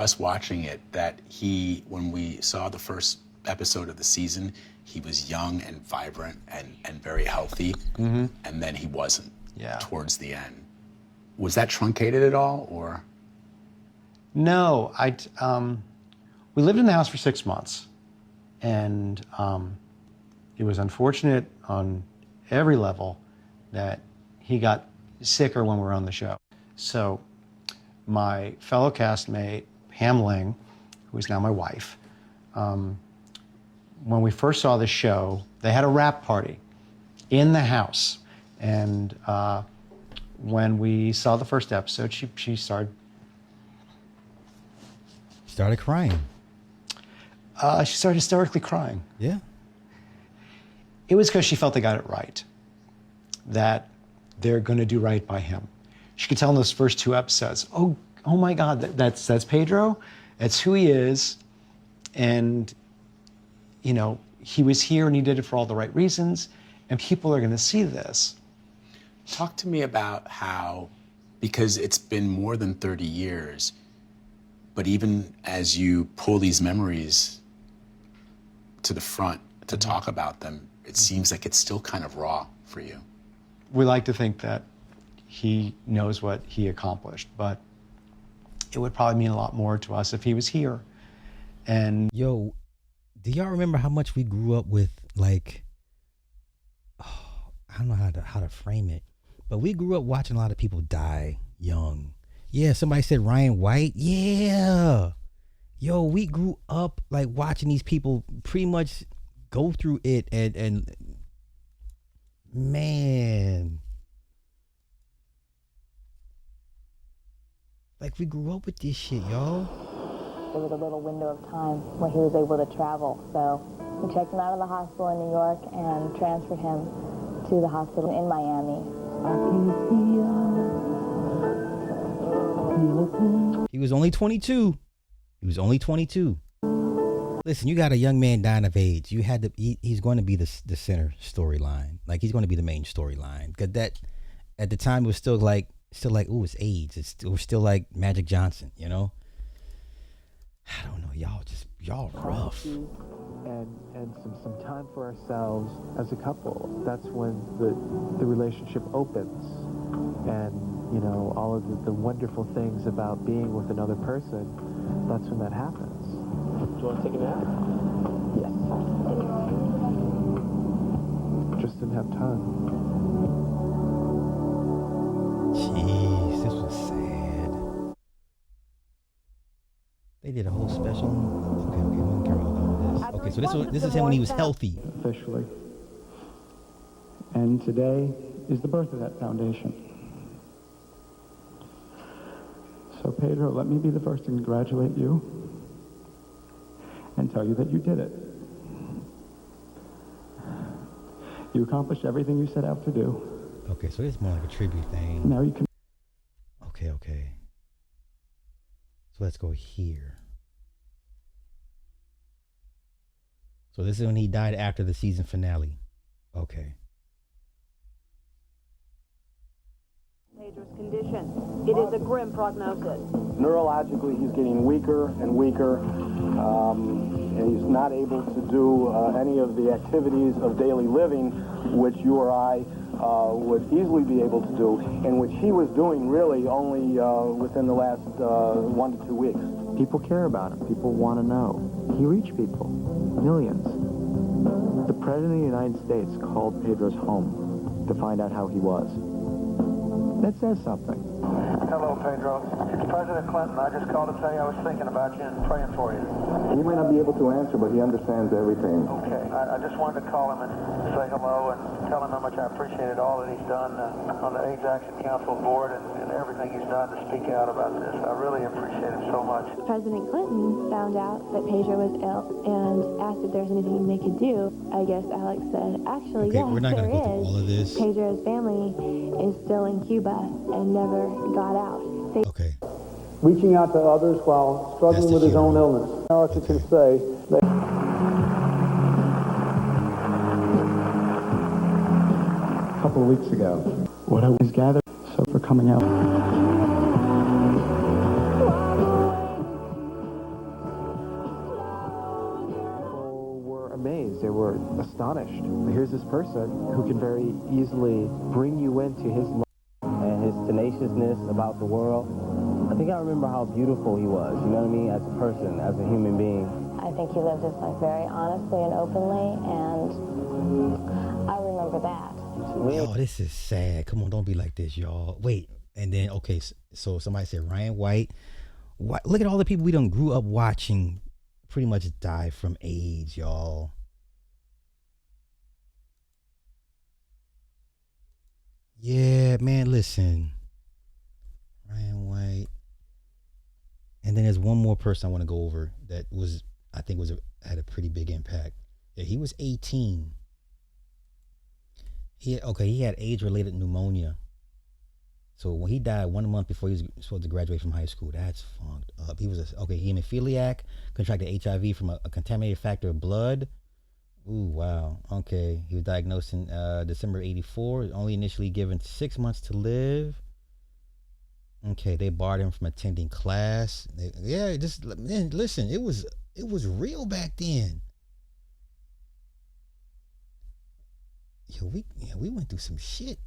us watching it that when we saw the first episode of the season, he was young and vibrant and very healthy, and then he wasn't towards the end. Was that truncated at all, or? No, we lived in the house for 6 months, and it was unfortunate on every level that he got sicker when we were on the show. So my fellow castmate, Pam Ling, who is now my wife, when we first saw the show, they had a wrap party in the house. And when we saw the first episode, she started crying. She started hysterically crying. Yeah. It was because she felt they got it right, that they're going to do right by him. She could tell in those first 2 episodes, oh my God, that's Pedro. That's who he is. And, you know, he was here and he did it for all the right reasons. And people are going to see this. Talk to me about how, because it's been more than 30 years, but even as you pull these memories to the front to talk about them, it seems like it's still kind of raw for you. We like to think that he knows what he accomplished, but it would probably mean a lot more to us if he was here. And yo, do y'all remember how much we grew up with, like, I don't know how to frame it, but we grew up watching a lot of people die young. Yeah, somebody said Ryan White. Yeah. Yo, we grew up like watching these people pretty much go through it, and man, like we grew up with this shit, y'all. There was a little window of time where he was able to travel, so we checked him out of the hospital in New York and transferred him to the hospital in Miami. He was only 22. He was only 22. Listen, you got a young man dying of AIDS. You had to. He's going to be the center storyline. Like, he's going to be the main storyline. Because that, at the time, it was still like, ooh, it's AIDS. It was still like Magic Johnson, you know. I don't know, y'all rough. And some time for ourselves as a couple. That's when the relationship opens, and you know, all of the wonderful things about being with another person. That's when that happens. Do you want to take a nap? Yes. Just didn't have time. Jeez, this was sad. They did a whole special. Okay, we don't care about all this. Okay, so this is him when he was healthy. Officially. And today is the birth of that foundation. So Pedro, let me be the first to congratulate you and tell you that you did it. You accomplished everything you set out to do. Okay, so it's more like a tribute thing. Now you can... Okay. So let's go here. So this is when he died after the season finale. Okay. Pedro's condition. It is a grim prognosis. Neurologically, he's getting weaker and weaker, and he's not able to do any of the activities of daily living, which you or I would easily be able to do, and which he was doing really only within the last 1 to 2 weeks. People care about him. People want to know. He reached people. Millions. The President of the United States called Pedro's home to find out how he was. That says something. Hello, Pedro. It's President Clinton. I just called to tell you I was thinking about you and praying for you. He may not be able to answer, but he understands everything. Okay. I just wanted to call him and say hello and tell him how much I appreciated all that he's done on the AIDS Action Council board and everything he's done to speak out about this. I really appreciate him so much. President Clinton found out that Pedro was ill and asked if there's anything they could do. I guess Alex said, actually, Okay, yes, we're not there gonna go through is. all of this. Pedro's family is still in Cuba and never got out. Okay. Reaching out to others while struggling with his own illness. Alex can say that A couple of weeks ago, what I was gathered, so for coming out. they were astonished. Here's this person who can very easily bring you into his life. And his tenaciousness about the world. I think I remember how beautiful he was, you know what I mean, as a person, as a human being. I think he lived his life very honestly and openly, and I remember that. Yo, this is sad. Come on, don't be like this, y'all. Wait, and then, okay, so somebody said Ryan White. Look at all the people we done grew up watching pretty much died from AIDS, y'all. Yeah, man, listen. Ryan White. And then there's one more person I want to go over that was, I think had a pretty big impact. Yeah, he was 18. He had AIDS-related pneumonia. So when he died 1 month before he was supposed to graduate from high school, that's fucked up. He was hemophiliac, contracted HIV from a contaminated factor of blood. Ooh, wow. Okay. He was diagnosed in December 84, only initially given 6 months to live. Okay, they barred him from attending class. Listen, it was real back then. We went through some shit.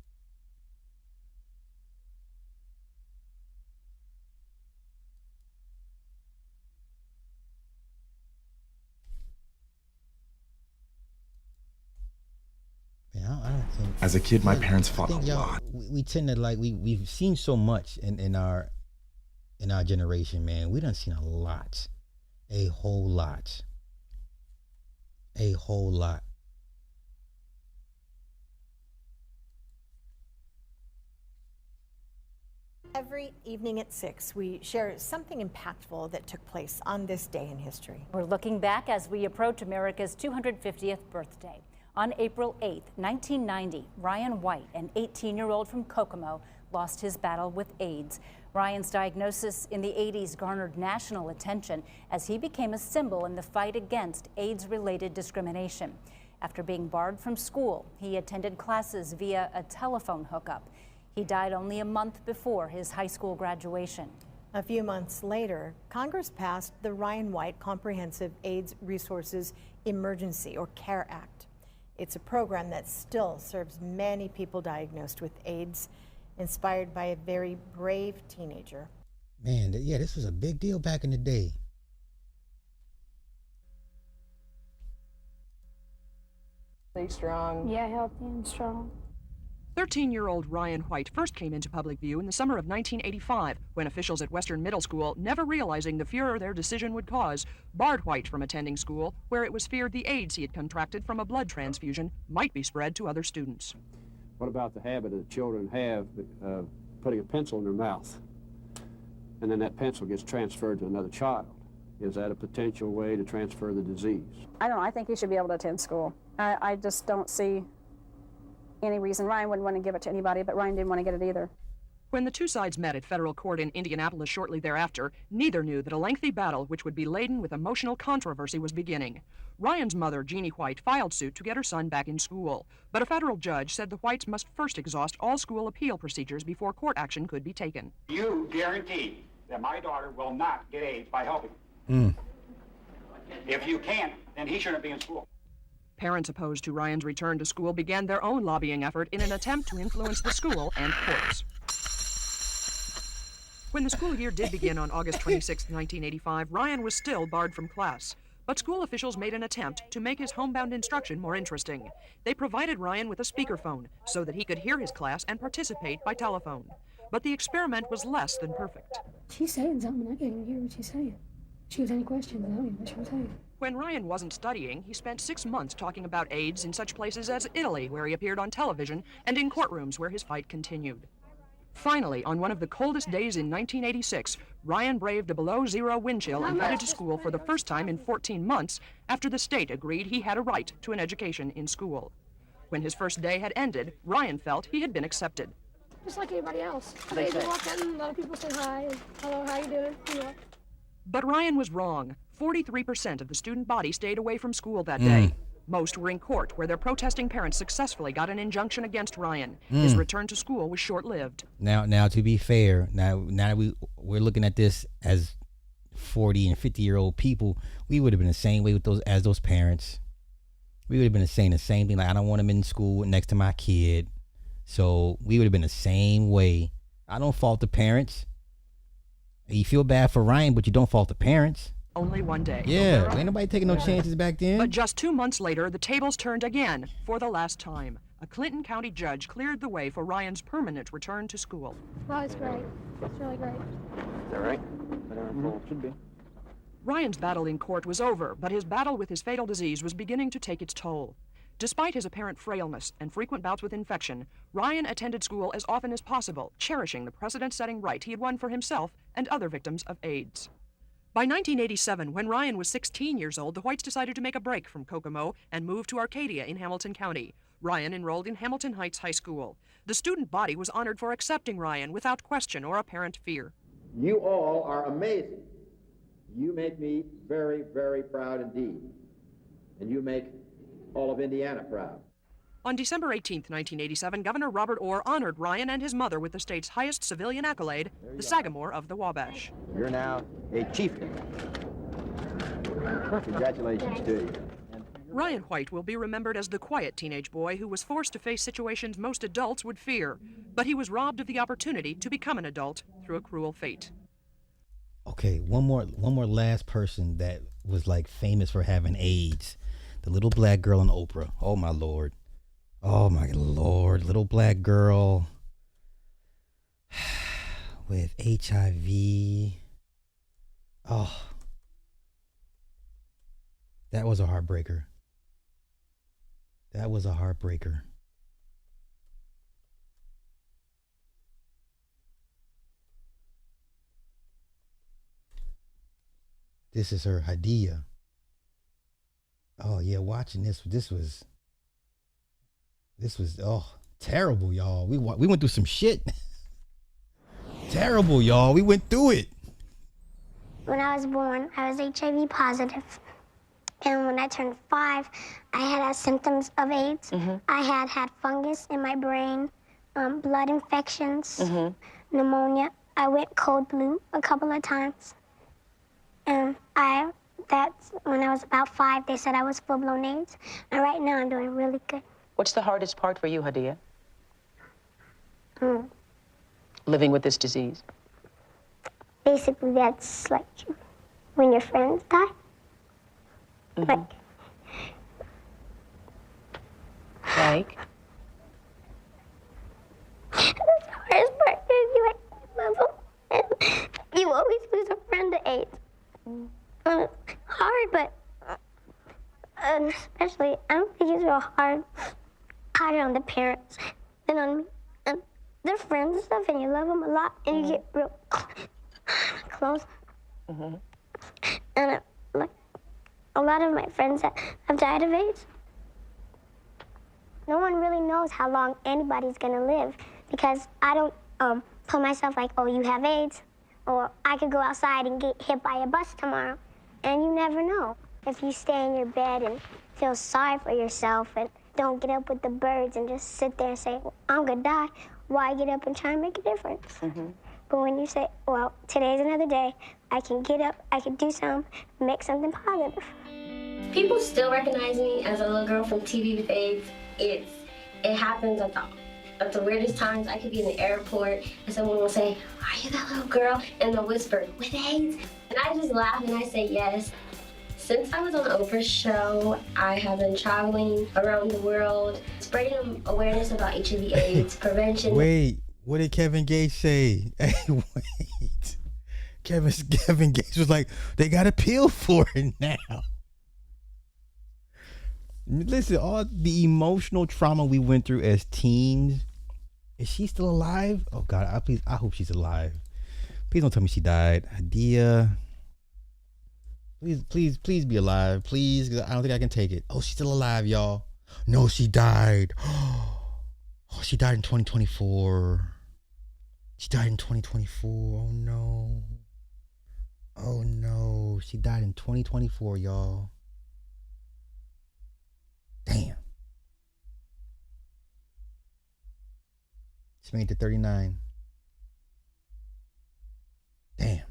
I don't think. As a kid, my parents fought a lot. We tend to we've seen so much in our generation, man. We done seen a lot, a whole lot. Every evening at 6, we share something impactful that took place on this day in history. We're looking back as we approach America's 250th birthday. On April 8, 1990, Ryan White, an 18-year-old from Kokomo, lost his battle with AIDS. Ryan's diagnosis in the 80s garnered national attention as he became a symbol in the fight against AIDS-related discrimination. After being barred from school, he attended classes via a telephone hookup. He died only a month before his high school graduation. A few months later, Congress passed the Ryan White Comprehensive AIDS Resources Emergency, or CARE Act. It's a program that still serves many people diagnosed with AIDS, inspired by a very brave teenager. Man, this was a big deal back in the day. Stay strong. Yeah, healthy and strong. 13-year-old Ryan White first came into public view in the summer of 1985 when officials at Western Middle School, never realizing the furor their decision would cause, barred White from attending school, where it was feared the AIDS he had contracted from a blood transfusion might be spread to other students. What about the habit that children have of putting a pencil in their mouth, and then that pencil gets transferred to another child? Is that a potential way to transfer the disease? I don't know. I think he should be able to attend school. I just don't see any reason. Ryan wouldn't want to give it to anybody, but Ryan didn't want to get it either. When the two sides met at federal court in Indianapolis shortly thereafter, neither knew that a lengthy battle which would be laden with emotional controversy was beginning. Ryan's mother, Jeannie White, filed suit to get her son back in school, but a federal judge said the Whites must first exhaust all school appeal procedures before court action could be taken. You guarantee that my daughter will not get AIDS by helping. If you can't, then he shouldn't be in school. Parents opposed to Ryan's return to school began their own lobbying effort in an attempt to influence the school and courts. When the school year did begin on August 26, 1985, Ryan was still barred from class. But school officials made an attempt to make his homebound instruction more interesting. They provided Ryan with a speakerphone so that he could hear his class and participate by telephone. But the experiment was less than perfect. She's saying something. I can't even hear what she's saying. If she has any questions, I don't even know what she was saying. When Ryan wasn't studying, he spent 6 months talking about AIDS in such places as Italy, where he appeared on television, and in courtrooms where his fight continued. Finally, on one of the coldest days in 1986, Ryan braved a below-zero wind chill and headed to school for the first time in 14 months after the state agreed he had a right to an education in school. When his first day had ended, Ryan felt he had been accepted. Just like anybody else. You walk in, a lot of people say hi, and hello, how you doing? You know. But Ryan was wrong. 43% of the student body stayed away from school that day. Most were in court, where their protesting parents successfully got an injunction against Ryan. His return to school was short-lived. Now, to be fair, now we're looking at this as 40 and 50-year-old people. We would have been the same way with those parents. we would have been saying the same thing. Like, I don't want him in school next to my kid. So we would have been the same way. I don't fault the parents. You feel bad for Ryan, but you don't fault the parents. Only one day. Yeah, ain't nobody taking no chances back then. But just 2 months later, the tables turned again for the last time. A Clinton County judge cleared the way for Ryan's permanent return to school. Oh, it's great. It's really great. Is that right? Better should be. Ryan's battle in court was over, but his battle with his fatal disease was beginning to take its toll. Despite his apparent frailness and frequent bouts with infection, Ryan attended school as often as possible, cherishing the precedent-setting right he had won for himself and other victims of AIDS. By 1987, when Ryan was 16 years old, the Whites decided to make a break from Kokomo and move to Arcadia in Hamilton County. Ryan enrolled in Hamilton Heights High School. The student body was honored for accepting Ryan without question or apparent fear. You all are amazing. You make me very, very proud indeed. And you make all of Indiana proud. On December 18, 1987, Governor Robert Orr honored Ryan and his mother with the state's highest civilian accolade, the Sagamore of the Wabash. You're now a chieftain. Congratulations to you. Ryan White will be remembered as the quiet teenage boy who was forced to face situations most adults would fear, but he was robbed of the opportunity to become an adult through a cruel fate. Okay, one more last person that was like famous for having AIDS. The little black girl in Oprah. Oh my Lord. Oh my Lord. Little black girl with HIV. Oh. That was a heartbreaker. That was a heartbreaker. This is her Hadia. Oh yeah, watching this was terrible, y'all. We went through some shit. Terrible, y'all. We went through it. When I was born, I was HIV positive. And when I turned 5, I had symptoms of AIDS. I had fungus in my brain, blood infections, pneumonia. I went cold blue a couple of times. And that's when I was about 5, they said I was full-blown AIDS. And right now I'm doing really good. What's the hardest part for you, Hadia? Living with this disease? Basically, that's like when your friends die. Like? That's the hardest part, because you love them, and you always lose a friend to AIDS. Hard, but especially, I don't think it's real harder on the parents than on me. And they're friends and stuff, and you love them a lot, and you get real close. And like, a lot of my friends that have died of AIDS, no one really knows how long anybody's gonna live, because I don't put myself like, oh, you have AIDS, or I could go outside and get hit by a bus tomorrow, and you never know. If you stay in your bed and feel sorry for yourself and don't get up with the birds and just sit there and say, well, I'm gonna die, why get up and try and make a difference? But when you say, well, today's another day, I can get up, I can do something, make something positive. People still recognize me as a little girl from TV with AIDS. It happens at the weirdest times. I could be in the airport and someone will say, are you that little girl? And they'll whisper, with AIDS? And I just laugh and I say yes. Since I was on Oprah's show, I have been traveling around the world, spreading awareness about HIV AIDS, prevention. Wait, what did Kevin Gates say? Hey, wait. Kevin Gates was like, they got a pill for it now. Listen, all the emotional trauma we went through as teens. Is she still alive? Oh God, I hope she's alive. Please don't tell me she died. Hadia. Please be alive. Please, 'cause I don't think I can take it. Oh, she's still alive, y'all. No, she died. Oh, she died in 2024. She died in 2024. Oh no. Oh no. She died in 2024, y'all. Damn. She made it to 39. Damn.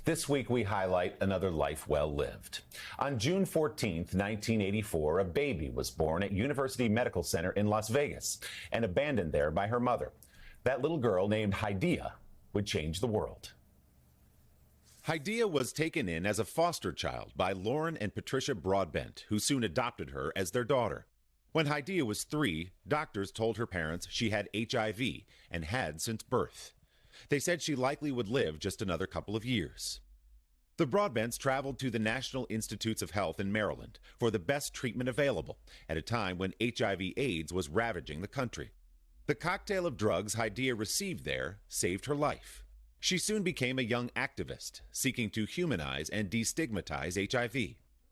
This week, we highlight another life well lived. On June 14th, 1984, a baby was born at University Medical Center in Las Vegas and abandoned there by her mother. That little girl, named Hydea, would change the world. Hydea was taken in as a foster child by Lauren and Patricia Broadbent, who soon adopted her as their daughter. When Hydea was 3, doctors told her parents she had HIV and had since birth. They said she likely would live just another couple of years. The Broadbents traveled to the National Institutes of Health in Maryland for the best treatment available at a time when HIV/AIDS was ravaging the country. The cocktail of drugs Hydea received there saved her life. She soon became a young activist, seeking to humanize and destigmatize HIV.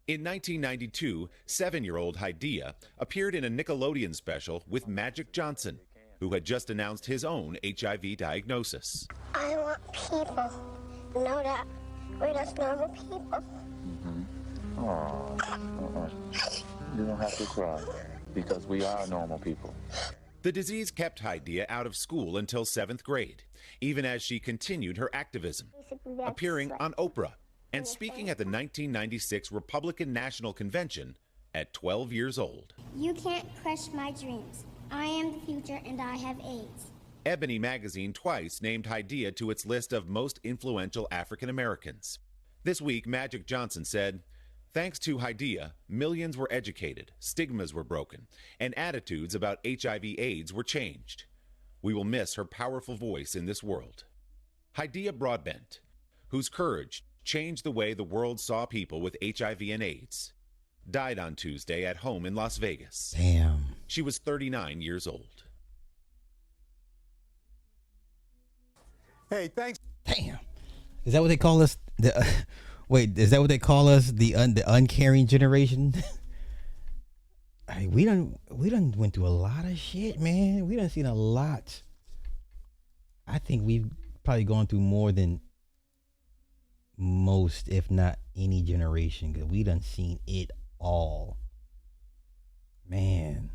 In 1992, 7-year-old Hydea appeared in a Nickelodeon special with Magic Johnson, who had just announced his own HIV diagnosis. I want people to know that we're just normal people. You don't have to cry, because we are normal people. The disease kept Hydea out of school until 7th grade, even as she continued her activism, appearing on Oprah and speaking at the 1996 Republican National Convention at 12 years old. You can't crush my dreams. I am the future and I have AIDS. Ebony magazine twice named Hydea to its list of most influential African Americans. This week, Magic Johnson said, "Thanks to Hydea, millions were educated, stigmas were broken, and attitudes about HIV/AIDS were changed. We will miss her powerful voice in this world." Hydea Broadbent, whose courage changed the way the world saw people with HIV and AIDS, died on Tuesday at home in Las Vegas. Damn. She was 39 years old. Hey, thanks. Damn. Is that what they call us? Wait, is that what they call us? The uncaring generation? I mean, we done went through a lot of shit, man. We done seen a lot. I think we've probably gone through more than most, if not any generation, because we done seen it all. Man.